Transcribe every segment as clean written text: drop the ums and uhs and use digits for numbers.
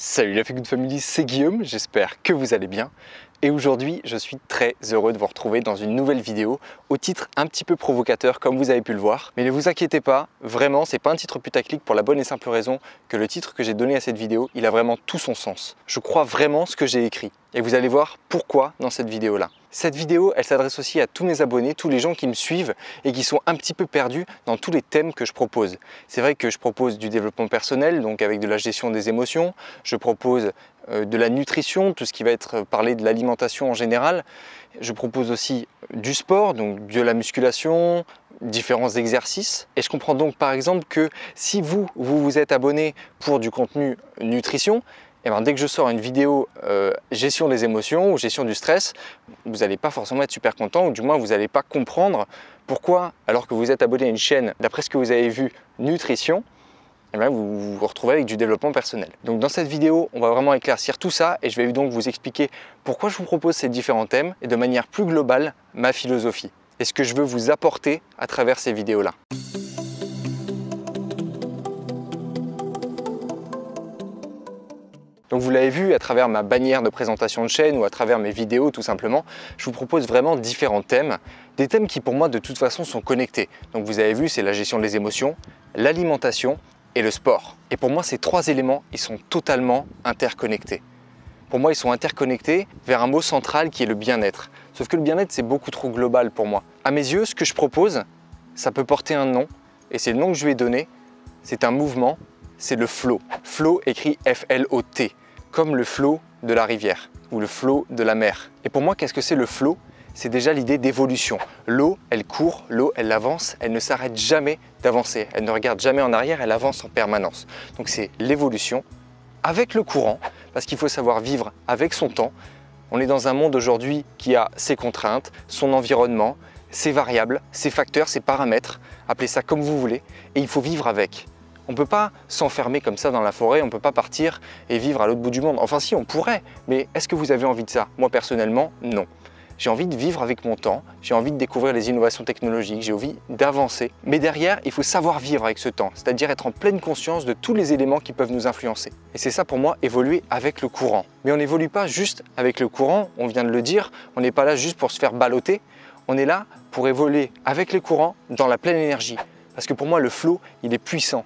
Salut la Feel Good Family, c'est Guillaume, j'espère que vous allez bien. Et aujourd'hui, je suis très heureux de vous retrouver dans une nouvelle vidéo au titre un petit peu provocateur comme vous avez pu le voir. Mais ne vous inquiétez pas, vraiment, c'est pas un titre putaclic pour la bonne et simple raison que le titre que j'ai donné à cette vidéo, il a vraiment tout son sens. Je crois vraiment ce que j'ai écrit. Et vous allez voir pourquoi dans cette vidéo-là. Cette vidéo, elle s'adresse aussi à tous mes abonnés, tous les gens qui me suivent et qui sont un petit peu perdus dans tous les thèmes que je propose. C'est vrai que je propose du développement personnel, donc avec de la gestion des émotions. Je propose de la nutrition, tout ce qui va être parlé de l'alimentation en général. Je propose aussi du sport, donc de la musculation, différents exercices. Et je comprends donc par exemple que si vous êtes abonné pour du contenu nutrition, et bien, dès que je sors une vidéo gestion des émotions ou gestion du stress, vous n'allez pas forcément être super content ou du moins vous n'allez pas comprendre pourquoi, alors que vous êtes abonné à une chaîne, d'après ce que vous avez vu, nutrition, et bien vous vous retrouvez avec du développement personnel. Donc dans cette vidéo, on va vraiment éclaircir tout ça et je vais donc vous expliquer pourquoi je vous propose ces différents thèmes et de manière plus globale, ma philosophie et ce que je veux vous apporter à travers ces vidéos-là. Donc vous l'avez vu à travers ma bannière de présentation de chaîne ou à travers mes vidéos tout simplement, je vous propose vraiment différents thèmes, des thèmes qui pour moi de toute façon sont connectés. Donc vous avez vu, c'est la gestion des émotions, l'alimentation et le sport. Et pour moi ces trois éléments, ils sont totalement interconnectés. Pour moi ils sont interconnectés vers un mot central qui est le bien-être. Sauf que le bien-être c'est beaucoup trop global pour moi. À mes yeux, ce que je propose, ça peut porter un nom et c'est le nom que je lui ai donné, c'est un mouvement, c'est le flow. Flow écrit F-L-O-T. Comme le flot de la rivière ou le flot de la mer. Et pour moi, qu'est-ce que c'est le flot? C'est déjà l'idée d'évolution. L'eau, elle court, l'eau, elle avance, elle ne s'arrête jamais d'avancer. Elle ne regarde jamais en arrière, elle avance en permanence. Donc c'est l'évolution avec le courant, parce qu'il faut savoir vivre avec son temps. On est dans un monde aujourd'hui qui a ses contraintes, son environnement, ses variables, ses facteurs, ses paramètres, appelez ça comme vous voulez, et il faut vivre avec. On ne peut pas s'enfermer comme ça dans la forêt, on ne peut pas partir et vivre à l'autre bout du monde. Enfin si, on pourrait, mais est-ce que vous avez envie de ça? Moi personnellement, non. J'ai envie de vivre avec mon temps, j'ai envie de découvrir les innovations technologiques, j'ai envie d'avancer. Mais derrière, il faut savoir vivre avec ce temps, c'est-à-dire être en pleine conscience de tous les éléments qui peuvent nous influencer. Et c'est ça pour moi, évoluer avec le courant. Mais on n'évolue pas juste avec le courant, on vient de le dire, on n'est pas là juste pour se faire balloter, on est là pour évoluer avec les courants dans la pleine énergie. Parce que pour moi, le flow, il est puissant.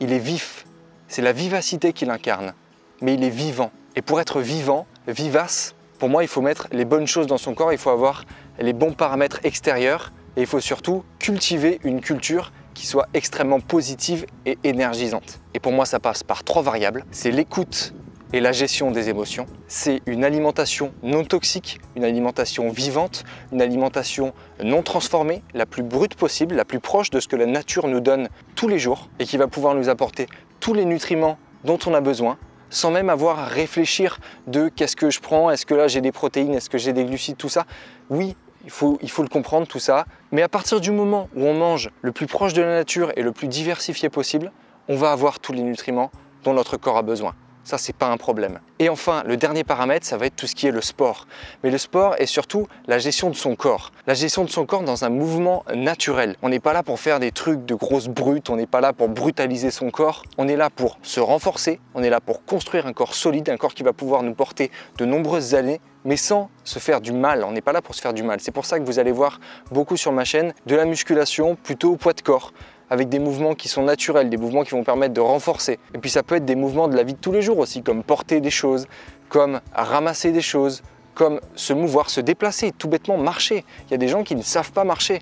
Il est vif, c'est la vivacité qu'il incarne, mais il est vivant. Et pour être vivant, vivace, pour moi il faut mettre les bonnes choses dans son corps, il faut avoir les bons paramètres extérieurs et il faut surtout cultiver une culture qui soit extrêmement positive et énergisante. Et pour moi ça passe par trois variables, c'est l'écoute et la gestion des émotions, c'est une alimentation non toxique, une alimentation vivante, une alimentation non transformée, la plus brute possible, la plus proche de ce que la nature nous donne tous les jours et qui va pouvoir nous apporter tous les nutriments dont on a besoin sans même avoir à réfléchir de qu'est-ce que je prends, est-ce que là j'ai des protéines, est-ce que j'ai des glucides, tout ça. Oui, il faut le comprendre tout ça, mais à partir du moment où on mange le plus proche de la nature et le plus diversifié possible, on va avoir tous les nutriments dont notre corps a besoin. Ça, c'est pas un problème. Et enfin, le dernier paramètre, ça va être tout ce qui est le sport. Mais le sport est surtout la gestion de son corps. La gestion de son corps dans un mouvement naturel. On n'est pas là pour faire des trucs de grosses brutes, on n'est pas là pour brutaliser son corps. On est là pour se renforcer, on est là pour construire un corps solide, un corps qui va pouvoir nous porter de nombreuses années, mais sans se faire du mal. On n'est pas là pour se faire du mal. C'est pour ça que vous allez voir beaucoup sur ma chaîne de la musculation plutôt au poids de corps, avec des mouvements qui sont naturels, des mouvements qui vont permettre de renforcer. Et puis ça peut être des mouvements de la vie de tous les jours aussi, comme porter des choses, comme ramasser des choses, comme se mouvoir, se déplacer, tout bêtement marcher. Il y a des gens qui ne savent pas marcher.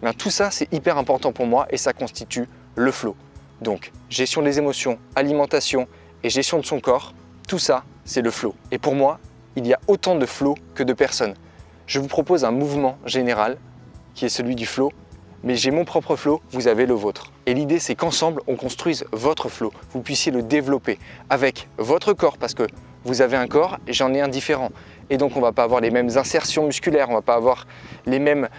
Bien, tout ça, c'est hyper important pour moi et ça constitue le flow. Donc, gestion des émotions, alimentation et gestion de son corps, tout ça, c'est le flow. Et pour moi, il y a autant de flow que de personnes. Je vous propose un mouvement général qui est celui du flow, mais j'ai mon propre flow, vous avez le vôtre. Et l'idée, c'est qu'ensemble, on construise votre flow. Vous puissiez le développer avec votre corps, parce que vous avez un corps et j'en ai un différent. Et donc, on ne va pas avoir les mêmes insertions musculaires, on ne va pas avoir les mêmes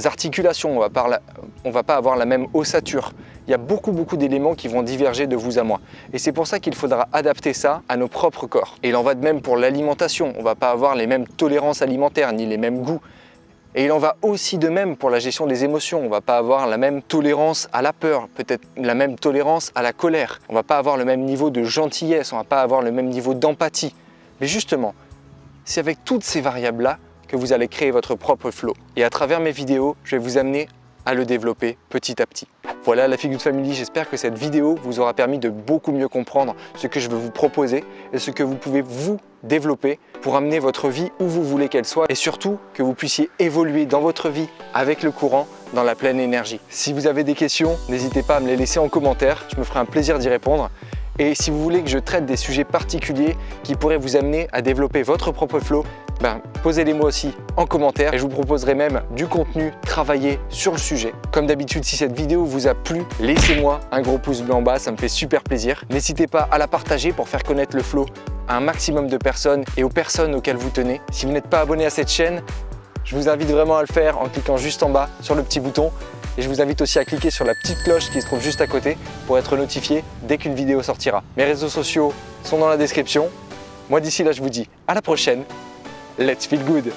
articulations, on ne va pas avoir la même ossature. Il y a beaucoup d'éléments qui vont diverger de vous à moi. Et c'est pour ça qu'il faudra adapter ça à nos propres corps. Et il en va de même pour l'alimentation. On ne va pas avoir les mêmes tolérances alimentaires, ni les mêmes goûts. Et il en va aussi de même pour la gestion des émotions. On ne va pas avoir la même tolérance à la peur, peut-être la même tolérance à la colère. On ne va pas avoir le même niveau de gentillesse, on ne va pas avoir le même niveau d'empathie. Mais justement, c'est avec toutes ces variables-là que vous allez créer votre propre flow. Et à travers mes vidéos, je vais vous amener à le développer petit à petit. Voilà la Feel Good Family, j'espère que cette vidéo vous aura permis de beaucoup mieux comprendre ce que je veux vous proposer et ce que vous pouvez vous développer pour amener votre vie où vous voulez qu'elle soit et surtout que vous puissiez évoluer dans votre vie avec le courant, dans la pleine énergie. Si vous avez des questions, n'hésitez pas à me les laisser en commentaire, je me ferai un plaisir d'y répondre. Et si vous voulez que je traite des sujets particuliers qui pourraient vous amener à développer votre propre flow, posez-les moi aussi en commentaire et je vous proposerai même du contenu travaillé sur le sujet. Comme d'habitude, si cette vidéo vous a plu, laissez-moi un gros pouce bleu en bas, ça me fait super plaisir. N'hésitez pas à la partager pour faire connaître le flow à un maximum de personnes et aux personnes auxquelles vous tenez. Si vous n'êtes pas abonné à cette chaîne, je vous invite vraiment à le faire en cliquant juste en bas sur le petit bouton. Et je vous invite aussi à cliquer sur la petite cloche qui se trouve juste à côté pour être notifié dès qu'une vidéo sortira. Mes réseaux sociaux sont dans la description. Moi d'ici là, je vous dis à la prochaine. Let's feel good!